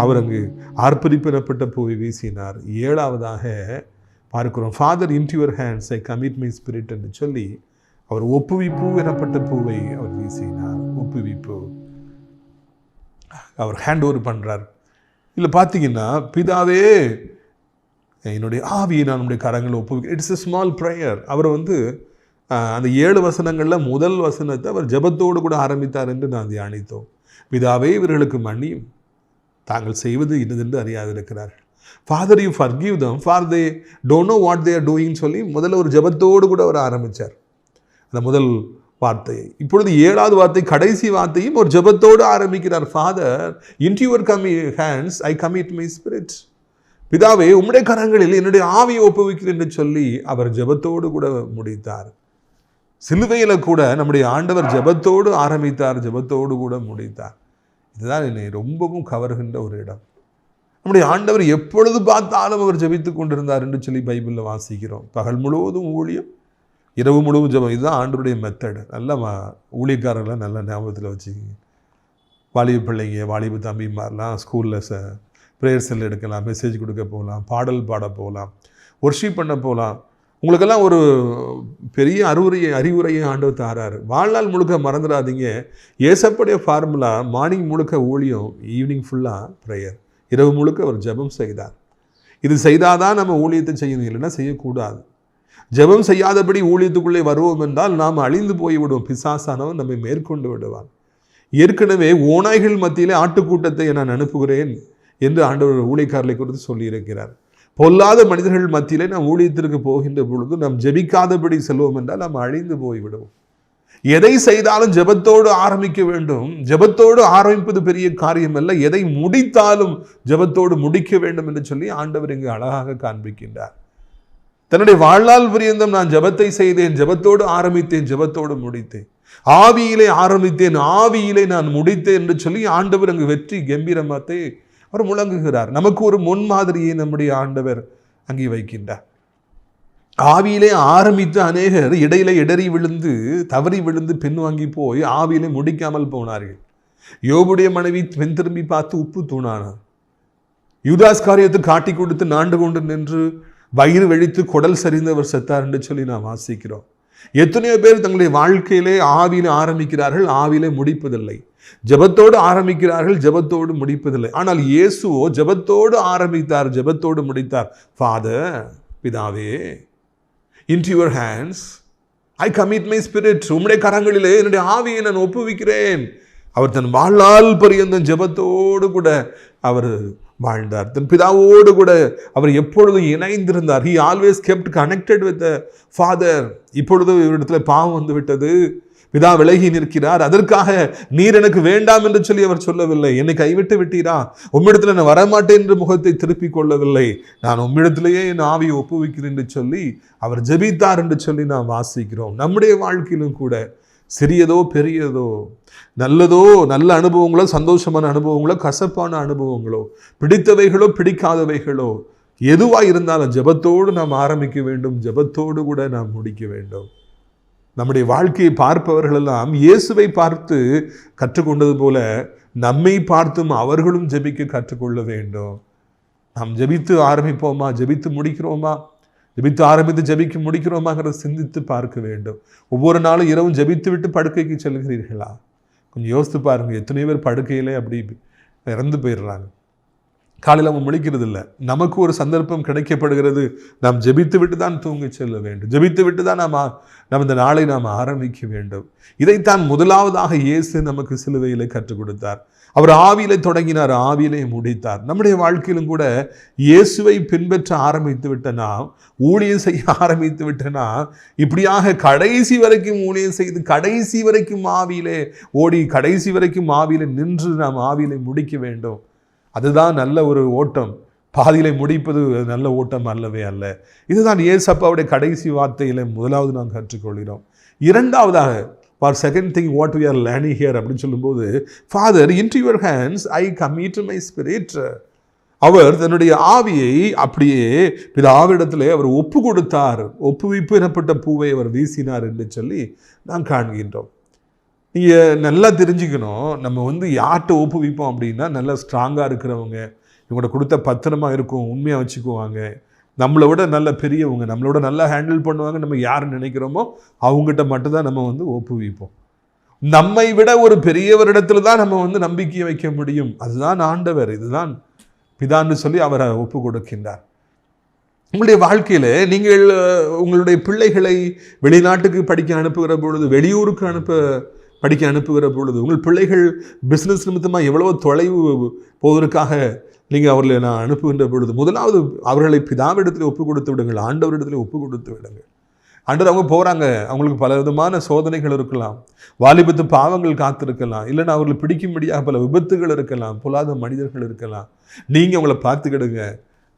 அவர் அங்கு ஆர்ப்பரிப்பு எனப்பட்ட பூவை வீசினார். 7வதாக பார்க்கிறோம், father into your hands I commit my spirit என்று சொல்லி அவர் ஒப்புவிப்பு எனப்பட்ட பூவை அவர் வீசினார். ஒப்புவிப்பு, அவர் ஹேண்ட் ஓவர் பண்ணுறார். இல்லை பார்த்தீங்கன்னா, பிதாவே என்னுடைய ஆவியை நான் உடைய கரங்களை ஒப்புவிக்கிறேன். It's a small prayer. அவர் அந்த 7 வசனங்களில் முதல் வசனத்தை அவர் ஜெபத்தோடு கூட ஆரம்பித்தார் என்று நான் தியானித்தோம். பிதாவே இவர்களுக்கு மன்னியும், தாங்கள் செய்வது இன்னதென்று அறியாதிருக்கிறார்கள். Father you forgive them for they don't know what they are டூயிங்னு சொல்லி முதல்ல ஒரு ஜெபத்தோடு கூட அவர் ஆரம்பித்தார். அந்த முதல் வார்த்தையை. இப்பொழுது 7வது வார்த்தை, கடைசி வார்த்தையும் ஒரு ஜெபத்தோடு ஆரம்பிக்கிறார். Father, into your hands I commit my spirit. பிதாவே, உம்முடைய கரங்களில் என்னுடைய ஆவியை ஒப்புவிக்கிறேன் என்று சொல்லி அவர் ஜெபத்தோடு கூட முடித்தார். சிலுவையில கூட நம்முடைய ஆண்டவர் ஜெபத்தோடு ஆரம்பித்தார், ஜெபத்தோடு கூட முடித்தார். இதுதான் என்னை ரொம்பவும் கவர்கின்ற ஒரு இடம். நம்முடைய ஆண்டவர் எப்பொழுது பார்த்தாலும் அவர் ஜெபித்துக் கொண்டிருந்தார் என்று சொல்லி பைபிளில் வாசிக்கிறோம். பகல் முழுவதும் ஊழியம், இரவு முழுவதும் ஜெபம். இதுதான் ஆண்டவருடைய மெத்தடு. நல்ல ஊழியக்காரர்களை நல்ல ஞாபகத்தில் வச்சுக்கிங்க. வாலிப பிள்ளைங்க, வாலிப தம்பிமாரெலாம் ஸ்கூலில் ப்ரேயர் செல் எடுக்கலாம், மெசேஜ் கொடுக்க போகலாம், பாடல் பாட போகலாம், ஒர்ஷிப் பண்ண போகலாம். உங்களுக்கெல்லாம் ஒரு பெரிய அறிவுரையை ஆண்டவர் தாராரு. வாழ்நாள் முழுக்க மறந்துடாதீங்க, ஏசப்படைய ஃபார்முலா மார்னிங் முழுக்க ஊழியம், ஈவினிங் ஃபுல்லாக ப்ரேயர், இரவு முழுக்க அவர் ஜெபம் செய்தார். இது செய்தாதான் நம்ம ஊழியத்தை செய்யணும், இல்லைன்னா செய்யக்கூடாது. ஜெபம் செய்யாதபடி ஊழியத்துக்குள்ளே வருவோம் என்றால் நாம் அழிந்து போய்விடுவோம். பிசாசானவன் நம்மை மேற்கொண்டு விடுவான். ஏற்கனவே ஓநாய்கள் மத்தியிலே ஆட்டுக்கூட்டத்தை நான் அனுப்புகிறேன் என்று ஆண்டவர் ஊழியக்காரர்களை குறித்து சொல்லியிருக்கிறார். பொல்லாத மனிதர்கள் மத்தியிலே நாம் ஊழியத்திற்கு போகின்ற பொழுது நாம் ஜெபிக்காதபடி செல்வோம் என்றால் நாம் அழிந்து போய்விடுவோம். எதை செய்தாலும் ஜெபத்தோடு ஆரம்பிக்க வேண்டும். ஜெபத்தோடு ஆரம்பிப்பது பெரிய காரியம் அல்ல, எதை முடித்தாலும் ஜெபத்தோடு முடிக்க வேண்டும் என்று சொல்லி ஆண்டவர் இங்கு அழகாக காண்பிக்கின்றார். தன்னுடைய வாழ்நாள் பரியந்தம் நான் ஜெபத்தை செய்தேன், ஜெபத்தோடு ஆரம்பித்தேன், ஜெபத்தோடு முடித்தேன், ஆவியிலே ஆரம்பித்தேன், ஆவியிலே நான் முடித்தேன் என்று சொல்லி ஆண்டவர் அங்கு வெற்றி கம்பீரமாத்தை அவர் முழங்குகிறார். நமக்கு ஒரு முன்மாதிரியை நம்முடைய ஆண்டவர் அங்கே வைக்கின்றார். ஆவியிலே ஆரம்பித்து அநேகர் இடையில இடறி விழுந்து தவறி விழுந்து பின்வாங்கி போய் ஆவியிலே முடிக்காமல் போனார்கள். யோபுடைய மனைவி பெண் திரும்பி பார்த்து உப்பு தூணானார். யூதாஸ் காரியத்தை காட்டி கொடுத்து நாண்டு கொண்டு நின்று வயிறு வெடித்து குடல் சரிந்தவர் செத்தார் என்று சொல்லி நாம் வாசிக்கிறோம். எத்தனையோ பேர் தங்களுடைய வாழ்க்கையிலே ஆவியிலே ஆரம்பிக்கிறார்கள், ஆவியிலே முடிப்பதில்லை. ஜெபத்தோடு ஆரம்பிக்கிறார்கள், ஜெபத்தோடு முடிப்பதில்லை. ஆனால் இயேசுவோ ஜெபத்தோடு ஆரம்பித்தார், ஜெபத்தோடு முடித்தார். ஃபாதர், பிதாவே, into your hands I commit my spirit. உம்முடைய கரங்களிலே என்னுடைய ஆவியை நான் ஒப்புவிக்கிறேன். அவர் தன் வாழ்நாள் பரியந்தம் ஜெபத்தோடு கூட அவர் வாழ்ந்தார். தன் பிதாவோடு கூட அவர் எப்பொழுதும் இணைந்திருந்தார். He always kept connected with the Father. இப்பொழுது இவரிடத்துல பாவம் வந்து விட்டது, பிதா விலகி நிற்கிறார், அதற்காக நீர் எனக்கு வேண்டாம் என்று சொல்லி அவர் சொல்லவில்லை. என்னை கைவிட்டு விட்டீரா, உம்மிடத்துல நான் வரமாட்டேன் என்று முகத்தை திருப்பிக் கொள்ளவில்லை. நான் உம்மிடத்திலேயே என் ஆவியை ஒப்புவிக்கிறேன் என்று சொல்லி அவர் ஜெபித்தார் என்று சொல்லி நாம் வாசிக்கிறோம். நம்முடைய வாழ்க்கையிலும் கூட சிறியதோ பெரியதோ, நல்லதோ நல்ல அனுபவங்களோ, சந்தோஷமான அனுபவங்களோ, கசப்பான அனுபவங்களோ, பிடித்தவைகளோ பிடிக்காதவைகளோ, எதுவாக இருந்தாலும் ஜெபத்தோடு நாம் ஆரம்பிக்க வேண்டும், ஜெபத்தோடு கூட நாம் முடிக்க வேண்டும். நம்முடைய வாழ்க்கையை பார்ப்பவர்களெல்லாம் இயேசுவை பார்த்து கற்றுக்கொண்டது போல நம்மை பார்த்தும் அவர்களும் ஜெபிக்க கற்றுக்கொள்ள வேண்டும். நாம் ஜெபித்து ஆரம்பிப்போமா, ஜெபித்து முடிக்கிறோமா, ஜெபித்து ஆரம்பித்து ஜெபிக்க முடிக்கிறோமாங்கிறத சிந்தித்து பார்க்க வேண்டும். ஒவ்வொரு நாளும் இரவும் ஜெபித்து விட்டு படுக்கைக்கு செல்கிறீர்களா? கொஞ்சம் யோசித்து பாருங்கள். எத்தனையோ பேர் படுக்கையிலே அப்படி இறந்து போயிடுறாங்க. காலையில் அவங்க முழிக்கிறது இல்லை. நமக்கு ஒரு சந்தர்ப்பம் கிடைக்கப்படுகிறது, நாம் ஜெபித்து விட்டு தான் தூங்கி செல்ல வேண்டும், ஜெபித்து விட்டு தான் நாம் இந்த நாளை நாம் ஆரம்பிக்க வேண்டும். இதைத்தான் முதலாவதாக இயேசு நமக்கு சிலுவையிலே கற்றுக் கொடுத்தார். அவர் ஆவியிலே தொடங்கினார், ஆவியிலே முடித்தார். நம்முடைய வாழ்க்கையிலும் கூட இயேசுவை பின்பற்ற ஆரம்பித்து விட்டனா, ஊழியம் செய்ய ஆரம்பித்து விட்டனா, இப்படியாக கடைசி வரைக்கும் ஊழியம் செய்து கடைசி வரைக்கும் ஆவியிலே ஓடி கடைசி வரைக்கும் ஆவியிலே நின்று நாம் ஆவியிலே முடிக்க வேண்டும். அதுதான் நல்ல ஒரு ஓட்டம். பாதியிலே முடிப்பது நல்ல ஓட்டம் அல்லவே அல்ல. இதுதான் இயேசப்பாவுடைய கடைசி வார்த்தையிலே முதலாவது நாம் கற்றுக்கொள்கிறோம். இரண்டாவதாக, for second thing what we are learning here அப்படின்னு சொல்லும்போது, father, into your hands I commit my spirit. அவர் தன்னுடைய ஆவியை அப்படியே பிதாவிடத்திலே அவர் ஒப்பு கொடுத்தார். ஒப்புவிப்பு எனப்பட்ட பூவை அவர் வீசினார் என்று சொல்லி நாம் காண்கின்றோம். நீங்கள் நல்லா தெரிஞ்சுக்கணும், நம்ம யார்கிட்ட ஒப்புவிப்போம் அப்படின்னா, நல்லா ஸ்ட்ராங்காக இருக்கிறவங்க, இவங்கள்ட்ட கொடுத்த பத்திரமா இருக்கும், உண்மையாக வச்சுக்குவாங்க, நம்மளை விட நல்ல பெரியவங்க, நம்மளோட நல்லா ஹேண்டில் பண்ணுவாங்க, நம்ம யார் நினைக்கிறோமோ அவங்ககிட்ட மட்டும்தான் நம்ம ஒப்புவிப்போம். நம்மை விட ஒரு பெரியவரிடத்துல தான் நம்ம நம்பிக்கையை வைக்க முடியும். அதுதான் ஆண்டவர், இதுதான் பிதான்னு சொல்லி அவரை ஒப்பு கொடுக்கின்றார். உங்களுடைய வாழ்க்கையில் நீங்கள் உங்களுடைய பிள்ளைகளை வெளிநாட்டுக்கு படிக்க அனுப்புகிற பொழுது, வெளியூருக்கு படிக்க அனுப்புகிற பொழுது, உங்கள் பிள்ளைகள் பிஸ்னஸ் நிமித்தமாக எவ்வளவோ தொலைவு போவதற்காக நீங்கள் அவர்களை நான் அனுப்புகின்ற பொழுது, முதலாவது அவர்களை பிதாவிடத்தில் ஒப்பு கொடுத்து விடுங்கள், ஆண்டவரிடத்தில் ஒப்பு கொடுத்து விடுங்கள். ஆண்டவர் அவங்க போகிறாங்க, அவங்களுக்கு பல விதமான சோதனைகள் இருக்கலாம், வாலிபத்து பாவங்கள் காத்திருக்கலாம், இல்லைன்னா அவர்களை பிடிக்கும்படியாக பல விபத்துகள் இருக்கலாம், பொல்லாத மனிதர்கள் இருக்கலாம். நீங்கள் அவங்கள பார்த்துக்கிடுங்க.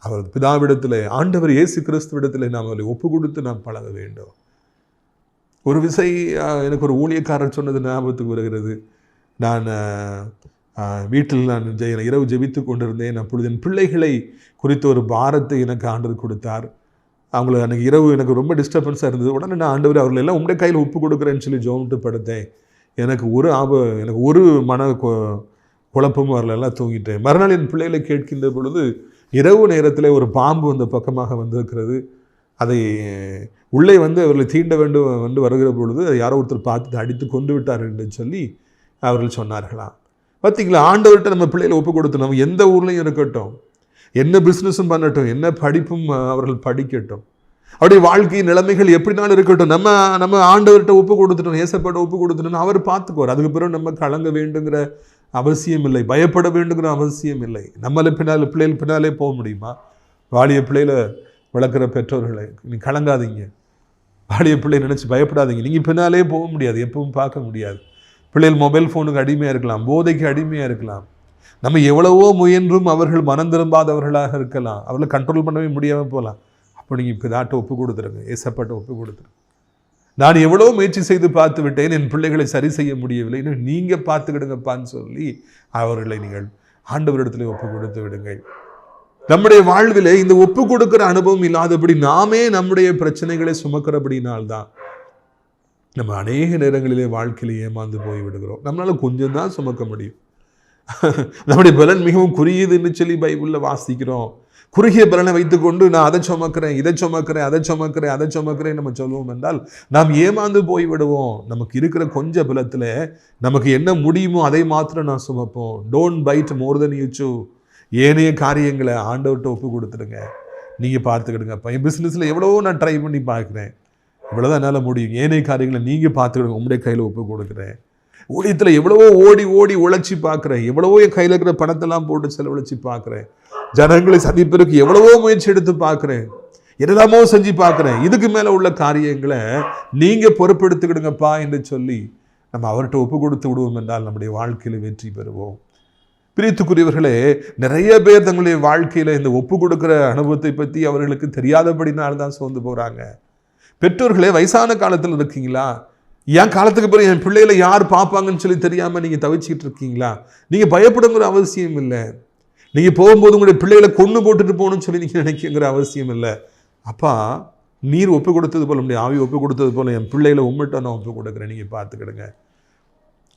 அவர் பிதாவிடத்தில், ஆண்டவர் இயேசு கிறிஸ்துவிடத்தில் நாம் அவரை ஒப்பு கொடுத்து நாம் பழக வேண்டும். ஒரு விசை எனக்கு ஒரு ஊழியக்காரர் சொன்னது ஞாபகத்துக்கு வருகிறது. நான் வீட்டில் நான் இரவு ஜெபித்து கொண்டிருந்தேன். அப்பொழுது என் பிள்ளைகளை குறித்த ஒரு பாரத்தை எனக்கு ஆண்டவர் கொடுத்தார். அவங்கள அன்றைக்கி இரவு எனக்கு ரொம்ப டிஸ்டர்பன்ஸாக இருந்தது. உடனே நான் ஆண்டவர் அவர்கள் எல்லாம் உங்களுடைய கையில் ஒப்பு கொடுக்குறேன்னு சொல்லி ஜெபம்ட்டு படுத்தேன். எனக்கு ஒரு மன குழப்பமும் வரல, எல்லாம் தூங்கிட்டேன். மறுநாள் என் பிள்ளைகளை கேட்கின்ற பொழுது இரவு நேரத்தில் ஒரு பாம்பு அந்த பக்கமாக வந்திருக்கிறது. அதை உள்ளே அவர்களை தீண்ட வேண்டும் வருகிற பொழுது யாரோ ஒருத்தர் பார்த்து அடித்து கொண்டு விட்டார் என்று சொல்லி அவர்கள் சொன்னார்களாம். பார்த்தீங்களா, ஆண்டவர்கிட்ட நம்ம பிள்ளைகளை ஒப்பு கொடுத்து, நம்ம எந்த ஊர்லேயும் இருக்கட்டும், என்ன பிஸ்னஸும் பண்ணட்டும், என்ன படிப்பும் அவர்கள் படிக்கட்டும், அவருடைய வாழ்க்கை நிலைமைகள் எப்படினாலும் இருக்கட்டும், நம்ம ஆண்டவர்கிட்ட ஒப்பு கொடுத்துட்டோம், ஏசப்பாட்ட ஒப்பு கொடுத்துட்டோம், அவர் பார்த்துக்குவார். அதுக்கு பிறகு நம்ம கலங்க வேண்டுங்கிற அவசியம் இல்லை, பயப்பட வேண்டுங்கிற அவசியம் இல்லை. பிள்ளைகள் பின்னாலே போக முடியுமா? வாலிய பிள்ளையில வளர்க்குற பெற்றோர்களை நீ கலங்காதீங்க, வாலிய பிள்ளை நினச்சி பயப்படாதீங்க. நீங்கள் பின்னாலே போக முடியாது, எப்பவும் பார்க்க முடியாது. பிள்ளைகள் மொபைல் ஃபோனுக்கு அடிமையாக இருக்கலாம், போதைக்கு அடிமையாக இருக்கலாம். நம்ம எவ்வளவோ முயன்றும் அவர்கள் மனம் திரும்பாதவர்களாக இருக்கலாம், அவர்களை கண்ட்ரோல் பண்ணவே முடியாமல் போகலாம். அப்போ நீங்கள் இப்போ தாட்ட ஒப்பு கொடுத்துருங்க, ஏசப்பாட்ட ஒப்பு கொடுத்துருங்க. நான் எவ்வளோ முயற்சி செய்து பார்த்து விட்டேன், என் பிள்ளைகளை சரி செய்ய முடியவில்லை, இன்னும் நீங்கள் பார்த்துக்கிடுங்கப்பான்னு சொல்லி அவர்களை நீங்கள் ஆண்டவரிடத்துல ஒப்பு கொடுத்து விடுங்கள். நம்முடைய வாழ்வில் இந்த ஒப்பு கொடுக்கிற அனுபவம் இல்லாதபடி நாமே நம்முடைய பிரச்சனைகளை சுமக்கிறபடினால்தான் நம்ம அநேக நேரங்களிலே வாழ்க்கையில ஏமாந்து போய் விடுகிறோம். நம்மளால கொஞ்சம் தான் சுமக்க முடியும். நம்முடைய பலன் மிகவும் குறுகியதுன்னு சொல்லி பைபிளில் வாசிக்கிறோம். குறுகிய பலனை வைத்துக்கொண்டு நான் அதை சுமக்கிறேன், இதை சுமக்கிறேன், அதை சுமக்கிறேன், அதை சுமக்கிறேன் நம்ம சொல்லுவோம் என்றால் நாம் ஏமாந்து போய் விடுவோம். நமக்கு இருக்கிற கொஞ்ச பலத்தில் நமக்கு என்ன முடியுமோ அதை மாத்திரம் நான் சுமப்போம். Don't bite more than you chew. ஏனைய காரியங்களை ஆண்டவர்கிட்ட ஒப்பு கொடுத்துடுங்க. நீங்கள் பார்த்துக்கிடுங்கப்பா, என் பிஸ்னஸில் எவ்வளவோ நான் ட்ரை பண்ணி பார்க்குறேன், இவ்வளோதான் என்னால் முடியும். ஏனைய காரியங்களை நீங்கள் பார்த்துக்கிடுங்க, உங்களுடைய கையில் ஒப்பு கொடுக்குறேன். ஊழியத்தில் எவ்வளவோ ஓடி ஓடி உழைச்சி பார்க்குறேன், எவ்வளவோ என் கையில் இருக்கிற பணத்தெல்லாம் போட்டு செலவழிச்சு பார்க்குறேன், ஜனங்களை சந்திப்பதற்கு எவ்வளவோ முயற்சி எடுத்து பார்க்குறேன், என்னெல்லாமோ செஞ்சு பார்க்குறேன். இதுக்கு மேலே உள்ள காரியங்களை நீங்கள் பொறுப்பெடுத்துக்கிடுங்கப்பா என்று சொல்லி நம்ம அவர்கிட்ட ஒப்பு கொடுத்து விடுவோம் என்றால் நம்முடைய வாழ்க்கையில் வெற்றி பெறுவோம். பிரியத்துக்குரியவர்களே, நிறைய பேர் தங்களுடைய வாழ்க்கையில் இந்த ஒப்பு கொடுக்குற அனுபவத்தை பற்றி அவர்களுக்கு தெரியாதபடினால்தான் சோர்ந்து போகிறாங்க. பெற்றோர்களே, வயசான காலத்தில் இருக்கீங்களா? என் காலத்துக்கு பிறகு என் பிள்ளைகளை யார் பார்ப்பாங்கன்னு சொல்லி தெரியாமல் நீங்கள் தவிச்சிக்கிட்டு இருக்கீங்களா? நீங்கள் பயப்படுங்கிற அவசியம் இல்லை. நீங்கள் போகும்போது உங்களுடைய பிள்ளைகளை கொண்டு போட்டுட்டு போகணும்னு சொல்லி நீங்கள் நினைக்கிற அவசியம் இல்லை. அப்பா, நீர் ஒப்பு கொடுத்தது போல், நம்முடைய ஆவி ஒப்பு கொடுத்தது போல் என் பிள்ளைகளை உம்மிட்ட நான் ஒப்பு கொடுக்குறேன், நீங்கள் பார்த்துக்கிடுங்க.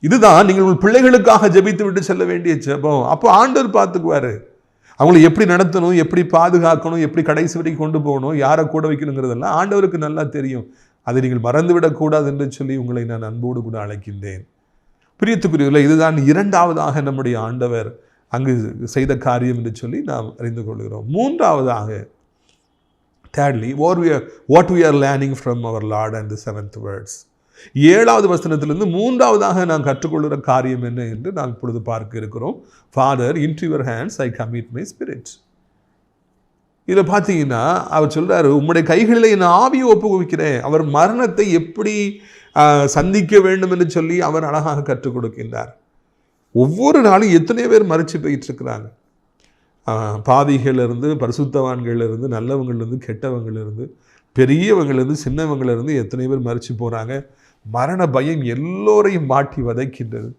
இதுதான் நீங்கள் உங்கள் பிள்ளைகளுக்காக ஜெபித்து விட்டு செல்ல வேண்டிய ஜெபம். அப்போ ஆண்டவர் பார்த்துக்குவார். அவங்களை எப்படி நடத்தணும், எப்படி பாதுகாக்கணும், எப்படி கடைசி வரைக்கும் கொண்டு போகணும், யாரை கூட வைக்கணுங்கிறதெல்லாம் ஆண்டவருக்கு நல்லா தெரியும். அதை நீங்கள் மறந்துவிடக்கூடாது என்று சொல்லி உங்களை நான் அன்போடு கூட அழைக்கின்றேன். பிரியத்துக்குரியவர்களே, இதுதான் இரண்டாவதாக நம்முடைய ஆண்டவர் அங்கு செய்த காரியம் என்று சொல்லி நாம் அறிந்து கொள்கிறோம். மூன்றாவதாக, thirdly, what we are learning from our Lord and the seventh words. 7வது வசனத்திலிருந்து மூன்றாவதாக நாம் கற்றுக்கொள்கிற காரியம் என்ன என்று நாம் இப்பொழுது பார்க்க இருக்கிறோம். Father, into your hands I commit my spirit. இதில் பார்த்தீங்கன்னா அவர் சொல்கிறாரு, உம்முடைய கைகளில் என் ஆவியை ஒப்புவிக்கிறேன். அவர் மரணத்தை எப்படி சந்திக்க வேண்டும் என்று சொல்லி அவர் அழகாக கற்றுக் கொடுக்கின்றார். ஒவ்வொரு நாளும் எத்தனை பேர் மறித்து போயிட்டு இருக்கிறாங்க. பாவிகளிலிருந்து, பரிசுத்தவான்களிலிருந்து, நல்லவங்களிலிருந்து, கெட்டவங்களிலிருந்து, பெரியவங்களிலிருந்து, சின்னவங்களிலிருந்து எத்தனை பேர் மறித்து போகிறாங்க. மரண பயம் எல்லோரையும் மாட்டி வதைக்கின்றது.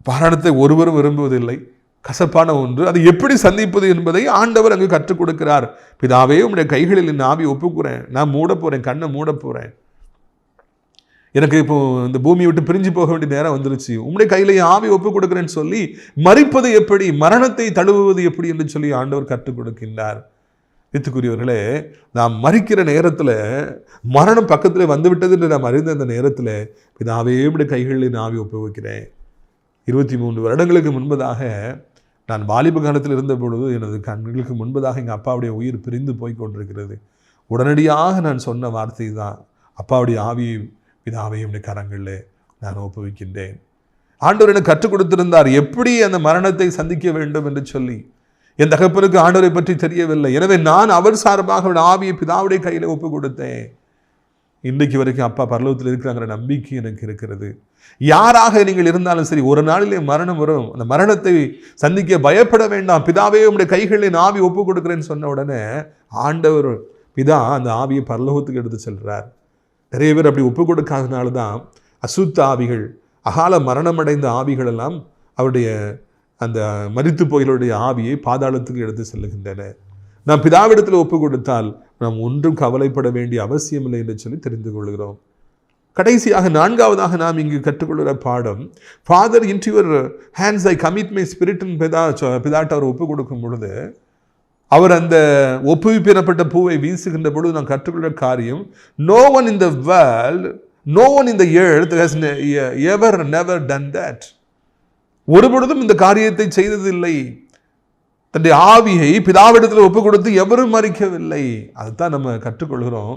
மரணத்தை ஒருவரும் விரும்புவதில்லை, கசப்பான ஒன்று. அதை எப்படி சந்திப்பது என்பதை ஆண்டவர் அங்கு கற்றுக் கொடுக்கிறார். பிதாவே, உம்முடைய கைகளில் என் ஆவி ஒப்புக்குறேன், நான் மூட போகிறேன், கண்ணை மூட போகிறேன். எனக்கு இப்போ இந்த பூமியை விட்டு பிரிஞ்சு போக வேண்டிய நேரம் வந்துருச்சு, உம்முடைய கையில் என் ஆவி ஒப்புக் கொடுக்குறேன்னு சொல்லி மறிப்பது எப்படி, மரணத்தை தழுவுவது எப்படி என்று சொல்லி ஆண்டவர் கற்றுக் கொடுக்கின்றார். வித்துக்குரியவர்களே, நாம் மறிக்கிற நேரத்தில், மரணம் பக்கத்தில் வந்துவிட்டது என்று நாம் அறிந்த அந்த நேரத்தில், பிதாவே உம்முடைய கைகளில் என் ஆவி ஒப்புவிக்கிறேன். 23 வருடங்களுக்கு முன்பதாக நான் வாலிப காலத்தில் இருந்த பொழுது எனது கண்களுக்கு முன்பதாக எங்கள் அப்பாவுடைய உயிர் பிரிந்து போய் கொண்டிருக்கிறது. உடனடியாக நான் சொன்ன வார்த்தை தான், அப்பாவுடைய ஆவியை பிதாவை உம்முடைய கரங்களில் நான் ஒப்புவிக்கின்றேன். ஆண்டவர் எனக்கு கற்றுக் கொடுத்திருந்தார் எப்படி அந்த மரணத்தை சந்திக்க வேண்டும் என்று சொல்லி. என் தகப்பனுக்கு ஆண்டவரை பற்றி தெரியவில்லை. எனவே நான் அவர் சார்பாக ஆவியை பிதாவுடைய கையில் ஒப்பு கொடுத்தேன். இன்றைக்கு வரைக்கும் அப்பா பரலோகத்தில் இருக்கிறாங்கிற நம்பிக்கை எனக்கு இருக்கிறது. யாராக நீங்கள் இருந்தாலும் சரி, ஒரு நாளிலே மரணம் வரும். அந்த மரணத்தை சந்திக்க பயப்பட வேண்டாம். பிதாவே உம்முடைய கைகளில் ஆவி ஒப்பு கொடுக்குறேன்னு சொன்ன உடனே ஆண்டவர் பிதா அந்த ஆவியை பரலோகத்துக்கு எடுத்து செல்றார். நிறைய பேர் அப்படி ஒப்பு கொடுக்காதனால தான் அசுத்த ஆவிகள், அகால மரணமடைந்த ஆவிகள் எல்லாம் அவருடைய அந்த மரித்து போய்களுடைய ஆவியை பாதாளத்துக்கு எடுத்து செல்லுகின்றன. நாம் பிதாவிடத்தில் ஒப்பு கொடுத்தால் நாம் ஒன்றும் கவலைப்பட வேண்டிய அவசியம் இல்லை என்று சொல்லி தெரிந்து கொள்கிறோம். கடைசியாக நான்காவதாக நாம் இங்கு கற்றுக்கொள்கிற பாடம், father into your hands I commit my spirit. பிதாட்ட அவர் ஒப்பு கொடுக்கும் பொழுது அவர் அந்த ஒப்புவிப்பிடப்பட்ட பூவை வீசுகின்ற பொழுது நாம் கற்றுக்கொள்கிற காரியம், no one in the world, no one in the earth has ever never done that. ஒரு பொழுதும் இந்த காரியத்தை செய்ததில்லை. தன்னுடைய ஆவியை பிதாவிடத்தில் ஒப்பு கொடுத்து எவரும் மறிக்கவில்லை. அதுதான் நம்ம கற்றுக்கொள்கிறோம்.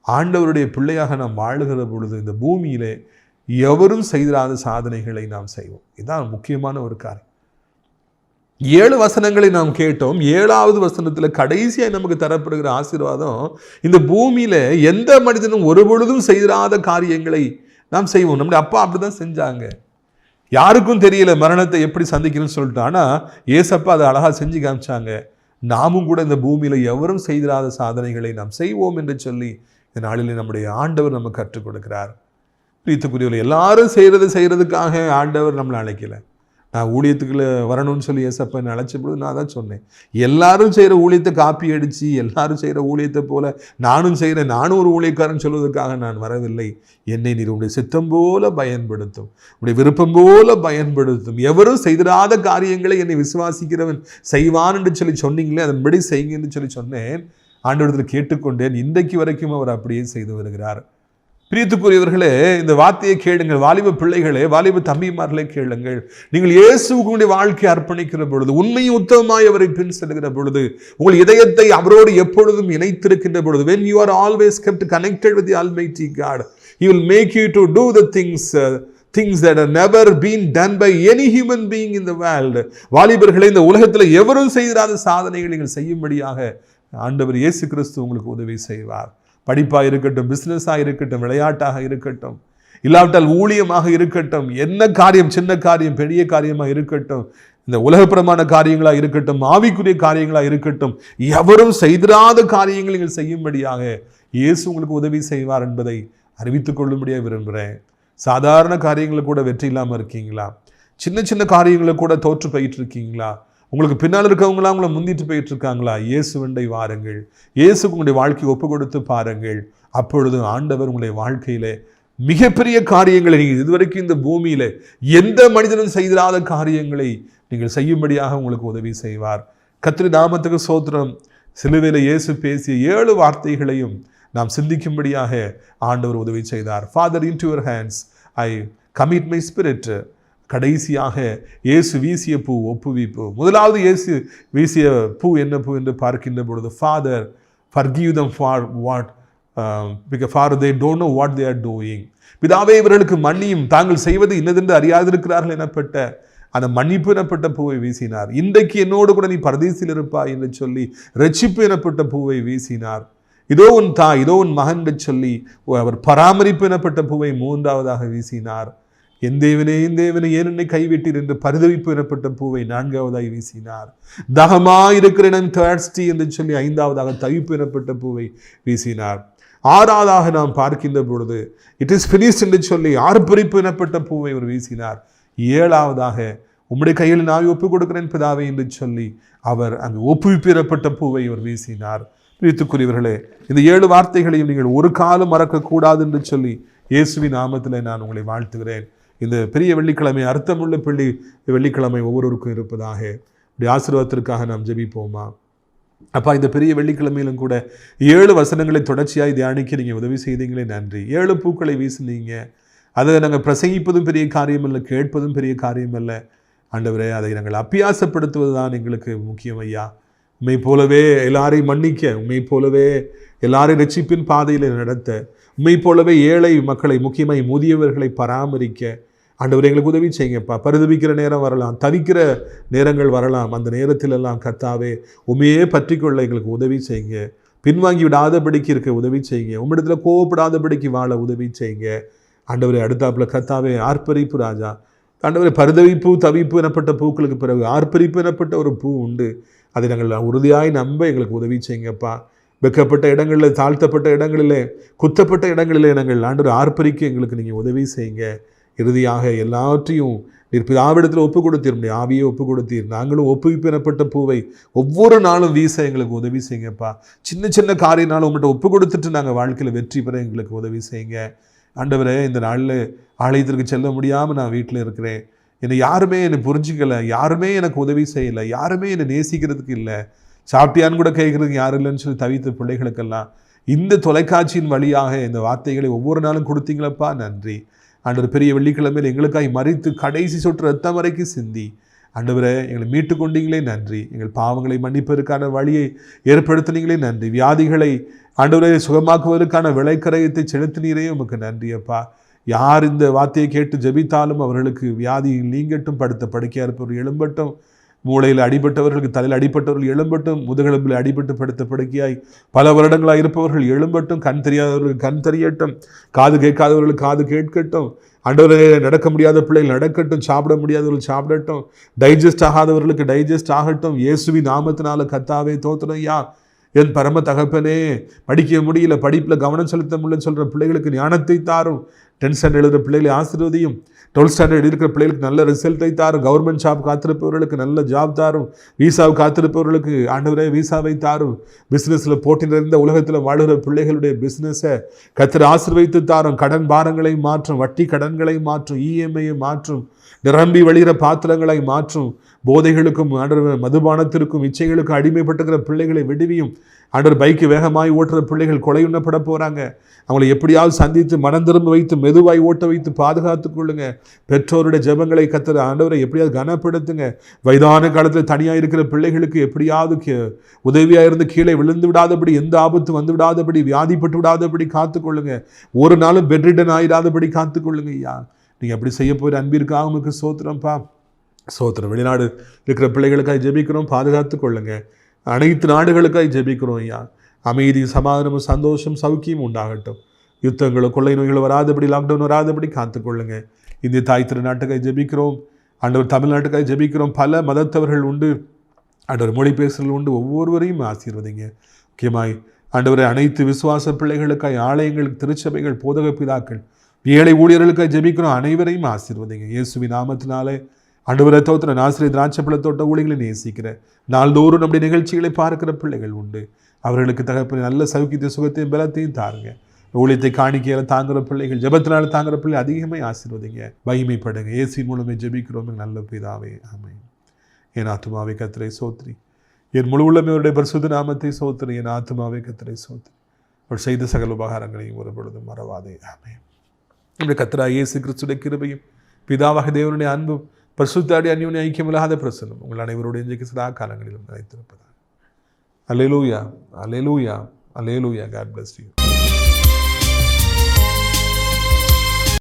ஆண்டவருடைய பிள்ளையாக நாம் வாழுகிற பொழுது இந்த பூமியிலே எவரும் செய்திராத சாதனைகளை நாம் செய்வோம். இதுதான் முக்கியமான ஒரு காரியம். 7 வசனங்களை நாம் கேட்டோம். 7வது வசனத்தில் கடைசியாக நமக்கு தரப்படுகிற ஆசீர்வாதம், இந்த பூமியில எந்த மனிதனும் ஒரு பொழுதும் செய்திராத காரியங்களை நாம் செய்வோம். நம்முடைய அப்பா அப்படிதான் செஞ்சாங்க. யாருக்கும் தெரியல மரணத்தை எப்படி சந்திக்கணும்னு சொல்லிட்டு. ஆனால் ஏசப்பா அதை அழகாக செஞ்சு காமிச்சாங்க. நாமும் கூட இந்த பூமியில் எவரும் செய்திராத சாதனைகளை நாம் செய்வோம் என்று சொல்லி இந்த நாளில் நம்முடைய ஆண்டவர் நமக்கு கற்றுக் கொடுக்கிறார். பிரியத்துக்குரியவர்கள், எல்லாரும் செய்கிறதுக்காக ஆண்டவர் நம்மளை அழைக்கலை. நான் ஊழியத்துக்குள்ள வரணும்னு சொல்லி ஏசப்பா என்னை அழைச்ச பொழுது நான் தான் சொன்னேன், எல்லாரும் செய்கிற ஊழியத்தை காப்பி அடித்து எல்லாரும் செய்கிற ஊழியத்தை போல நானும் செய்கிறேன், நானும் ஒரு ஊழியக்காரன் சொல்வதற்காக நான் வரவில்லை. என்னை நீர் உடைய சித்தம் போல பயன்படுத்தும், உடைய விருப்பம் போல பயன்படுத்தும். எவரும் செய்திராத காரியங்களை என்னை விசுவாசிக்கிறவன் செய்வான் என்று சொல்லி சொன்னீங்களே, அதன்படி செய்யுங்க என்று சொல்லி சொன்னேன். ஆண்டவரிடத்தில் கேட்டுக்கொண்டேன். இன்றைக்கு வரைக்கும் அவர் அப்படியே செய்து வருகிறார். பிரியத்துக்குரியவர்களே, இந்த வார்த்தையை கேளுங்கள். வாலிப பிள்ளைகளே, வாலிப தம்பிமார்களே கேளுங்கள். நீங்கள் இயேசுவுடைய வாழ்க்கையை அர்ப்பணிக்கிற பொழுது, உண்மையும் உத்தமமாய் அவரை பின் செல்கிற பொழுது, உங்கள் இதயத்தை அவரோடு எப்பொழுதும் இணைத்திருக்கின்ற பொழுது, when you are always kept connected with the Almighty God, He will make you to do the things that have never been done by any human being in the world. வாலிபர்களே, இந்த உலகத்தில் எவரும் செய்திராத சாதனைகளை நீங்கள் செய்யும்படியாக ஆண்டவர் இயேசு கிறிஸ்து உங்களுக்கு உதவி செய்வார். படிப்பாக இருக்கட்டும், பிஸ்னஸாக இருக்கட்டும், விளையாட்டாக இருக்கட்டும், இல்லாவிட்டால் ஊழியமாக இருக்கட்டும், என்ன காரியம், சின்ன காரியம் பெரிய காரியமாக இருக்கட்டும், இந்த உலகப்புறமான காரியங்களாக இருக்கட்டும், ஆவிக்குரிய காரியங்களாக இருக்கட்டும், எவரும் செய்திராத காரியங்களை நீங்கள் செய்யும்படியாக இயேசு உங்களுக்கு உதவி செய்வார் என்பதை அறிவித்துக் கொள்ளும்படியாக விரும்புகிறேன். சாதாரண காரியங்களில் கூட வெற்றி இல்லாமல் இருக்கீங்களா? சின்ன சின்ன காரியங்களில் கூட தோற்று போயிட்டு இருக்கீங்களா? உங்களுக்கு பின்னால் இருக்கவங்களாம் உங்களை முந்திட்டு போயிட்டு இருக்காங்களா? இயேசுவண்டை வாருங்கள். இயேசுக்கு உங்களுடைய வாழ்க்கையை ஒப்பு கொடுத்து பாருங்கள். அப்பொழுது ஆண்டவர் உங்களுடைய வாழ்க்கையிலே மிகப்பெரிய காரியங்களை, நீங்கள் இதுவரைக்கும் இந்த பூமியில எந்த மனிதனும் செய்திராத காரியங்களை நீங்கள் செய்யும்படியாக உங்களுக்கு உதவி செய்வார். கர்த்தருடைய நாமத்துக்கு ஸ்தோத்திரம். சிலுவையில் இயேசு பேசிய 7 வார்த்தைகளையும் நாம் சிந்திக்கும்படியாக ஆண்டவர் உதவி செய்தார். Father, into your hands I commit my spirit. கடைசியாக இயேசு வீசிய பூ ஒப்புவிப்பு. முதலாவது இயேசு வீசிய பூ என்ன பூ என்று பார்க்கின்ற பொழுது, father forgive them for what for they don't know what they are doing. பிதாவே, இவர்களுக்கு மன்னியும், தாங்கள் செய்வது இன்னதென்று அறியாதிருக்கிறார்கள் எனப்பட்ட அந்த மன்னிப்பு எனப்பட்ட பூவை வீசினார். இன்றைக்கு என்னோடு கூட நீ பரதீசில் இருப்பாய் என்று சொல்லி ரட்சிப்பு எனப்பட்ட பூவை வீசினார். இதோ உன் தாய், இதோ உன் மகன் என்று சொல்லி அவர் பராமரிப்பு எனப்பட்ட பூவை 3வதாக வீசினார். என் தேவனே, என் தேவனே, ஏன் என்னை கைவிட்டீர் என்று பரிதவிப்பு எனப்பட்ட பூவை 4வதாய் வீசினார். தாகமாயிருக்கிறேன் thirsty என்று சொல்லி 5வதாக தவிப்பு எனப்பட்ட பூவை வீசினார். 6வதாக நாம் பார்க்கின்ற பொழுது இட் இஸ் finished என்று சொல்லி ஆர்ப்பரிப்பு எனப்பட்ட பூவை அவர் வீசினார். 7வதாக உம்முடைய கையில் நான் ஒப்புக் கொடுக்கிறேன் பிதாவே என்று சொல்லி அவர் அங்கு ஒப்புவிப்பு எனப்பட்ட பூவை அவர் வீசினார். பிரியத்துக்குரியவர்களே, இந்த 7 வார்த்தைகளையும் நீங்கள் ஒரு காலம் மறக்கக்கூடாது என்று சொல்லி இயேசுவின் நாமத்தில் நான் உங்களை வாழ்த்துகிறேன். இந்த பெரிய வெள்ளிக்கிழமை, அர்த்தமுள்ள வெள்ளிக்கிழமை ஒவ்வொருவருக்கும் இருப்பதாக. இப்படி ஆசீர்வாதத்திற்காக நாம் ஜெபிப்போமா? அப்பா, இந்த பெரிய வெள்ளிக்கிழமையிலும் கூட 7 வசனங்களை தொடர்ச்சியாய் தியானிக்க நீங்கள் உதவி செய்தீங்களே, நன்றி. 7 பூக்களை வீசினீங்க. அதை நாங்கள் பிரசங்கிப்பதும் பெரிய காரியம் இல்லை, கேட்பதும் பெரிய காரியம் இல்லை. ஆண்டவரே, அதை நாங்கள் அபியாசப்படுத்துவது தான் எங்களுக்கு முக்கியம் ஐயா. உண்மை போலவே எல்லாரையும் மன்னிக்க, உண்மை போலவே எல்லாரையும் ரட்சிப்பின் பாதையில் நடத்த, உண்மை போலவே ஏழை மக்களை, முக்கியமாக முதியவர்களை பராமரிக்க ஆண்டவர் எங்களுக்கு உதவி செய்யுங்கப்பா. பரிதபிக்கிற நேரம் வரலாம், தவிக்கிற நேரங்கள் வரலாம். அந்த நேரத்திலெல்லாம் கர்த்தாவே உண்மையே பற்றி கொள்ள எங்களுக்கு உதவி செய்யுங்க. பின்வாங்கி விடாதபடிக்கு இருக்க உதவி செய்யுங்க. உம்மிடத்தில் கோவப்படாதபடிக்கு வாழ உதவி செய்யுங்க. ஆண்டவரை அடுத்தாப்புல கர்த்தாவே ஆர்ப்பரிப்பு ராஜா. ஆண்டவரை பரிதவிப்பு தவிப்பு எனப்பட்ட பூக்களுக்கு பிறகு ஆர்ப்பரிப்பு எனப்பட்ட ஒரு பூ உண்டு. அதை நாங்கள் உறுதியாய் நம்ப எங்களுக்கு உதவி செய்யுங்கப்பா. வெக்கப்பட்ட இடங்களில், தாழ்த்தப்பட்ட இடங்களிலே, குத்தப்பட்ட இடங்களிலே நாங்கள் ஆண்டவர் ஆர்ப்பரிக்க எங்களுக்கு நீங்கள் உதவி செய்யுங்க. இறுதியாக எல்லாவற்றையும் நீர் பிதாவிடத்தில் ஒப்பு கொடுத்தீர், நம்முடைய ஆவியை ஒப்பு கொடுத்தீர். நாங்களும் ஒப்புவிப்பு எனப்பட்ட பூவை ஒவ்வொரு நாளும் வீச எங்களுக்கு உதவி செய்யுங்கப்பா. சின்ன சின்ன காரியனாலும் உங்கள்கிட்ட ஒப்பு கொடுத்துட்டு நாங்கள் வாழ்க்கையில் வெற்றி பெற எங்களுக்கு உதவி செய்யுங்க. ஆண்டவரே, இந்த நாளில் ஆலயத்திற்கு செல்ல முடியாமல் நான் வீட்டில் இருக்கிறேன். என்னை புரிஞ்சிக்கலை, யாருமே எனக்கு உதவி செய்யலை, யாருமே என்னை நேசிக்கிறதுக்கு இல்லை, சாப்பிட்டியான்னு கூட கேட்குறதுக்கு யாரும் இல்லைன்னு சொல்லி தவித்த பிள்ளைகளுக்கெல்லாம் இந்த தொலைக்காட்சியின் வழியாக இந்த வார்த்தைகளை ஒவ்வொரு நாளும் கொடுத்தீங்களப்பா, நன்றி. ஆண்டவர் பெரிய வெள்ளிக்கிழமையில் எங்களுக்காக மறித்து கடைசி சொட்டு ரத்தம் வரைக்கும் சிந்தி ஆண்டவரை எங்களை மீட்டு கொண்டீங்களே நன்றி. எங்கள் பாவங்களை மன்னிப்பதற்கான வழியை ஏற்படுத்தினீங்களே நன்றி. வியாதிகளை ஆண்டவரை சுகமாக்குவதற்கான விளைக்கரையத்தை செலுத்தினீரே உமக்கு நன்றி அப்பா. யார் இந்த வார்த்தையை கேட்டு ஜெபித்தாலும் அவர்களுக்கு வியாதி நீங்கட்டும், படுத்த படுக்கையாக இருப்பவர்கள் எழும்பட்டும், மூளையில் அடிபட்டவர்களுக்கு தலையில் அடிபட்டவர்கள் எழும்பட்டும், முதுகெலும்பில் அடிபட்டு படுத்த படுக்கையாய் பல வருடங்களாக இருப்பவர்கள் எழும்பட்டும், கண் தெரியாதவர்களுக்கு கண் தெரியட்டும், காது கேட்காதவர்களுக்கு காது கேட்கட்டும், ஆண்டவரே நடக்க முடியாத பிள்ளைகள் நடக்கட்டும், சாப்பிட முடியாதவர்கள் சாப்பிடட்டும், டைஜஸ்ட் ஆகாதவர்களுக்கு டைஜஸ்ட் ஆகட்டும். இயேசுவின் நாமத்தினால கர்த்தாவே தோத்திரம் ஐயா. என் பரம தகப்பனே, படிக்க முடியல, படிப்பில் கவனம் செலுத்த முடியலன்னு சொல்கிற பிள்ளைகளுக்கு ஞானத்தை தாரும். 10th ஸ்டாண்டர்ட் எழுதுகிற பிள்ளைகளை ஆசீர்வதியும். 12th ஸ்டாண்டர்ட் இருக்கிற பிள்ளைகளுக்கு நல்ல ரிசல்ட்டை தாரும். கவர்மெண்ட் ஜாப் காத்திருப்பவர்களுக்கு நல்ல ஜாப் தாரும். வீசாவை காத்திருப்பவர்களுக்கு ஆண்டவரே வீசாவை தாரும். பிஸ்னஸில் போட்டி நிறைந்த உலகத்தில் வாழுகிற பிள்ளைகளுடைய பிஸ்னஸை கர்த்தர் ஆசீர்வதித்து தாரும். கடன் பாரங்களை மாற்றும், வட்டி கடன்களை மாற்றும், இஎம்ஐயை மாற்றும், நிரம்பி வழிகிற பாத்திரங்களை மாற்றும். போதைகளுக்கும் ஆண்டவர் மதுபானத்திற்கும் இச்சைகளுக்கும் அடிமைப்பட்டுக்கிற பிள்ளைகளை விடுவியும். ஆண்டவர் பைக்கு வேகமாய் ஓட்டுற பிள்ளைகள் கொலையுண்ணப்பட போகிறாங்க. அவங்களை எப்படியாவது சந்தித்து மனம் திரும்ப வைத்து மெதுவாய் ஓட்ட வைத்து பாதுகாத்து கொள்ளுங்க. பெற்றோருடைய ஜெபங்களை கர்த்தர் ஆண்டவரை எப்படியாவது கனப்படுத்துங்க. வயதான காலத்தில் தனியாக இருக்கிற பிள்ளைகளுக்கு எப்படியாவது உதவியாக இருந்து கீழே விழுந்து விடாதபடி, எந்த ஆபத்து வந்து விடாதபடி, வியாதிப்பட்டு விடாதபடி காத்துக்கொள்ளுங்க. ஒரு நாளும் பெட்ரிடன் ஆயிடாதபடி காத்துக்கொள்ளுங்க ஐயா. நீங்கள் அப்படி செய்ய போகிற அன்பிற்காக உங்களுக்கு சோத்திரம்ப்பா, சோத்திரம். வெளிநாடு இருக்கிற பிள்ளைகளுக்காக ஜெபிக்கிறோம், பாதுகாத்து கொள்ளுங்க. அனைத்து நாடுகளுக்காக ஜெபிக்கிறோம் ஐயா. அமைதி, சமாதானமும், சந்தோஷம், சௌக்கியம் உண்டாகட்டும். யுத்தங்களும் கொள்ளை நோய்கள் வராதபடி, லாக்டவுன் வராதபடி காத்துக்கொள்ளுங்க. இந்திய தாய் திருநாட்டுக்காக ஜெபிக்கிறோம். ஆண்டவர் தமிழ்நாட்டுக்காக ஜெபிக்கிறோம். பல மதத்தவர்கள் உண்டு, ஆண்டவர் மொழி பேசுகிறவர்கள் உண்டு. ஒவ்வொருவரையும் ஆசீர்வதிங்க. முக்கியமாய் ஆண்டவரை அனைத்து விசுவாச பிள்ளைகளுக்காய் ஆலயங்கள், திருச்சபைகள், போதக பிதாக்கள், ஏழை ஊழியர்களுக்காக ஜெபிக்கிறோம். அனைவரையும் ஆசீர்வதிங்க இயேசுவின் நாமத்தினாலே. ஆண்டவரை தோத்திர ஆசிரியர் திராட்சைப்பழ தோட்ட ஊழியர்களை நேசிக்கிற, நாள்தோறும் நம்முடைய நிகழ்ச்சிகளை பார்க்கிற பிள்ளைகள் உண்டு. அவர்களுக்கு தகப்பன நல்ல சௌக்கியத்தை, சுகத்தையும், பலத்தையும் தாருங்க. ஊழியத்தை காணிக்கையில தாங்குகிற பிள்ளைகள், ஜெபத்தினால தாங்குகிற பிள்ளை அதிகமாக ஆசீர்வதிங்க. மகிமைப்படுங்க. இயேசுவின் மூலமே ஜெபிக்கிறோம் நல்ல பிதாவே, ஆமென். என் ஆத்துமாவே கர்த்தரை சோத்திரி, என் முழு உள்ளமையுடைய பரிசுத்த நாமத்தை சோத்திரி. என் ஆத்துமாவே கர்த்தரை சோத்திரி, அவர் செய்த சகல உபகாரங்களையும் ஒரு பொழுதும் மறவாதே, ஆமென். நம்முடைய கர்த்தராகிய இயேசு கிறிஸ்துவின் கிருபையும் பிதாவாகிய தேவனுடைய அன்பும் பரிசுத்த அந்யோன்ய ஐக்கியமில்லாத பிரசன்னம் உங்கள் அனைவருடைய இன்றைக்கு சதா காலங்களிலும் நிலைத்திருப்பதாக. அல்லேலூயா, அல்லேலூயா, அல்லேலூயா. God bless you.